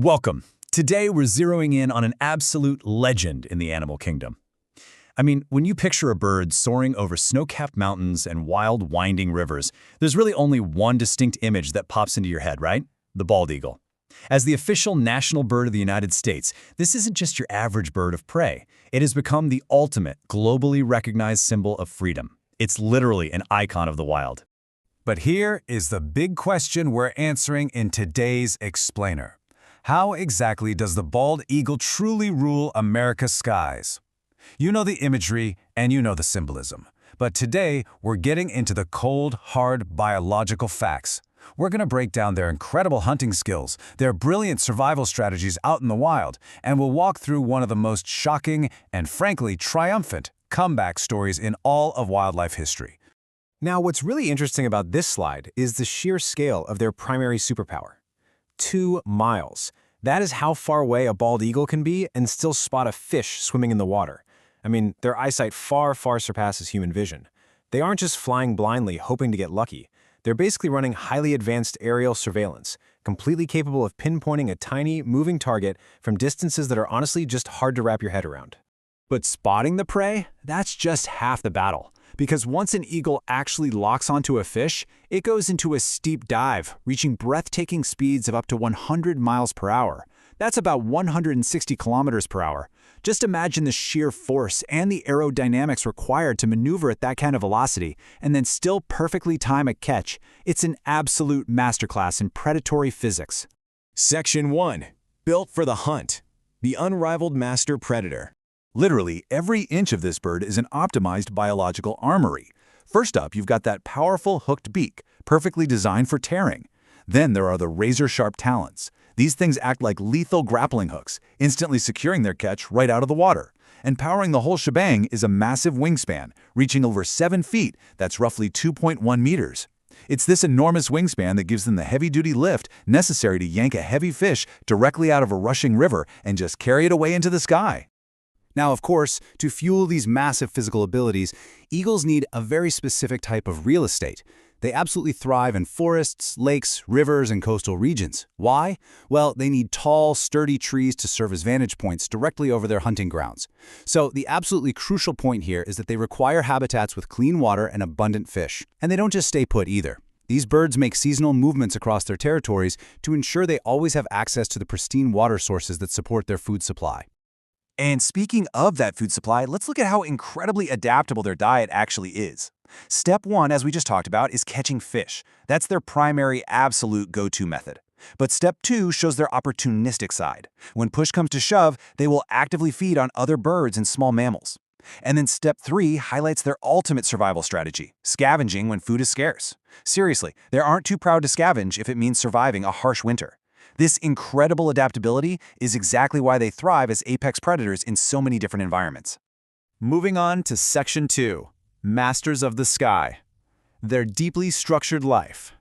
Welcome. Today we're zeroing in on an absolute legend in the animal kingdom. I mean, when you picture a bird soaring over snow-capped mountains and wild, winding rivers, there's really only one distinct image that pops into your head, right? The bald eagle. As the official national bird of the United States, this isn't just your average bird of prey. It has become the ultimate, globally recognized symbol of freedom. It's literally an icon of the wild. But here is the big question we're answering in today's Explainer. How exactly does the bald eagle truly rule America's skies? You know the imagery and you know the symbolism. But today, we're getting into the cold, hard biological facts. We're going to break down their incredible hunting skills, their brilliant survival strategies out in the wild, and we'll walk through one of the most shocking and frankly triumphant comeback stories in all of wildlife history. Now, what's really interesting about this slide is the sheer scale of their primary superpower. 2 miles. That is how far away a bald eagle can be and still spot a fish swimming in the water. I mean, their eyesight far surpasses human vision. They aren't just flying blindly hoping to get lucky. They're basically running highly advanced aerial surveillance, completely capable of pinpointing a tiny, moving target from distances that are honestly just hard to wrap your head around. But spotting the prey, that's just half the battle. Because once an eagle actually locks onto a fish, it goes into a steep dive, reaching breathtaking speeds of up to 100 miles per hour. That's about 160 kilometers per hour. Just imagine the sheer force and the aerodynamics required to maneuver at that kind of velocity, and then still perfectly time a catch. It's an absolute masterclass in predatory physics. Section 1. Built for the hunt. The unrivaled master predator. Literally, every inch of this bird is an optimized biological armory. First up, you've got that powerful hooked beak, perfectly designed for tearing. Then there are the razor-sharp talons. These things act like lethal grappling hooks, instantly securing their catch right out of the water. And powering the whole shebang is a massive wingspan, reaching over 7 feet, that's roughly 2.1 meters. It's this enormous wingspan that gives them the heavy-duty lift necessary to yank a heavy fish directly out of a rushing river and just carry it away into the sky. Now, of course, to fuel these massive physical abilities, eagles need a very specific type of real estate. They absolutely thrive in forests, lakes, rivers, and coastal regions. Why? Well, they need tall, sturdy trees to serve as vantage points directly over their hunting grounds. So the absolutely crucial point here is that they require habitats with clean water and abundant fish. And they don't just stay put either. These birds make seasonal movements across their territories to ensure they always have access to the pristine water sources that support their food supply. And speaking of that food supply, let's look at how incredibly adaptable their diet actually is. Step 1, as we just talked about, is catching fish. That's their primary, absolute go-to method. But Step 2 shows their opportunistic side. When push comes to shove, they will actively feed on other birds and small mammals. And then Step 3 highlights their ultimate survival strategy, scavenging when food is scarce. Seriously, they aren't too proud to scavenge if it means surviving a harsh winter. This incredible adaptability is exactly why they thrive as apex predators in so many different environments. Moving on to Section 2, Masters of the Sky. Their deeply structured life.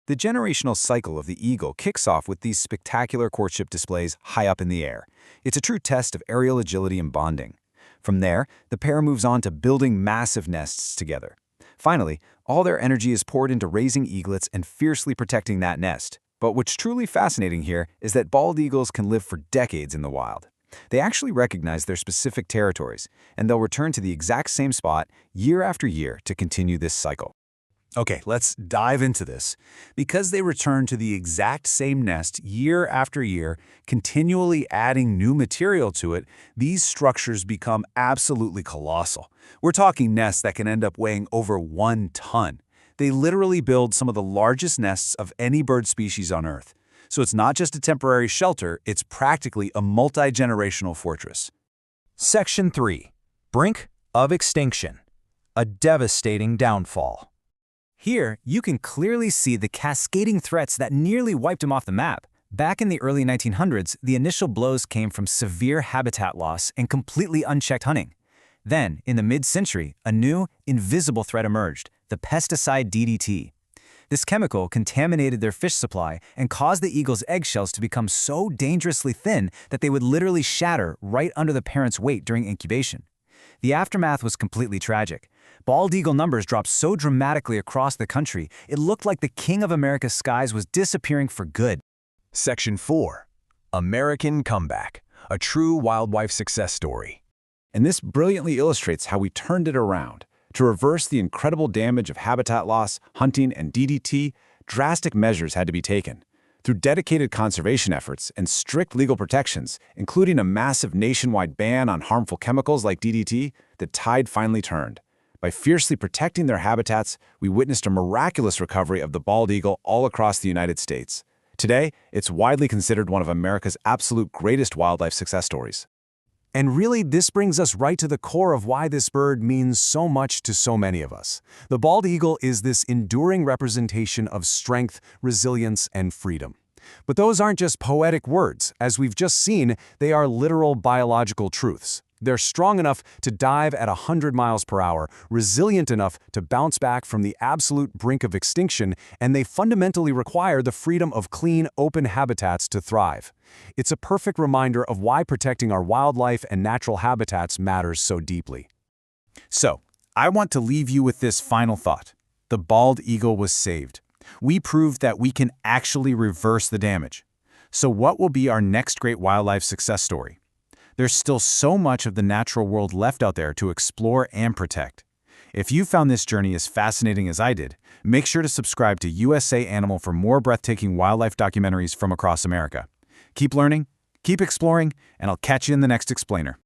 The generational cycle of the eagle kicks off with these spectacular courtship displays high up in the air. It's a true test of aerial agility and bonding. From there, the pair moves on to building massive nests together. Finally, all their energy is poured into raising eaglets and fiercely protecting that nest. But what's truly fascinating here is that bald eagles can live for decades in the wild. They actually recognize their specific territories, and they'll return to the exact same spot year after year to continue this cycle. Okay, let's dive into this. Because they return to the exact same nest year after year, continually adding new material to it, these structures become absolutely colossal. We're talking nests that can end up weighing over 1 ton. They literally build some of the largest nests of any bird species on Earth. So it's not just a temporary shelter, it's practically a multi-generational fortress. Section 3. Brink of Extinction. A devastating downfall. Here, you can clearly see the cascading threats that nearly wiped them off the map. Back in the early 1900s, the initial blows came from severe habitat loss and completely unchecked hunting. Then, in the mid-century, a new, invisible threat emerged, the pesticide DDT. This chemical contaminated their fish supply and caused the eagle's eggshells to become so dangerously thin that they would literally shatter right under the parent's weight during incubation. The aftermath was completely tragic. Bald eagle numbers dropped so dramatically across the country, it looked like the king of America's skies was disappearing for good. Section 4. American Comeback, a true wildlife success story. And this brilliantly illustrates how we turned it around. To reverse the incredible damage of habitat loss, hunting, and DDT, drastic measures had to be taken. Through dedicated conservation efforts and strict legal protections, including a massive nationwide ban on harmful chemicals like DDT, the tide finally turned. By fiercely protecting their habitats, we witnessed a miraculous recovery of the bald eagle all across the United States. Today, it's widely considered one of America's absolute greatest wildlife success stories. And really, this brings us right to the core of why this bird means so much to so many of us. The bald eagle is this enduring representation of strength, resilience, and freedom. But those aren't just poetic words. As we've just seen, they are literal biological truths. They're strong enough to dive at 100 miles per hour, resilient enough to bounce back from the absolute brink of extinction, and they fundamentally require the freedom of clean, open habitats to thrive. It's a perfect reminder of why protecting our wildlife and natural habitats matters so deeply. So, I want to leave you with this final thought. The bald eagle was saved. We proved that we can actually reverse the damage. So what will be our next great wildlife success story? There's still so much of the natural world left out there to explore and protect. If you found this journey as fascinating as I did, make sure to subscribe to USA Animal for more breathtaking wildlife documentaries from across America. Keep learning, keep exploring, and I'll catch you in the next explainer.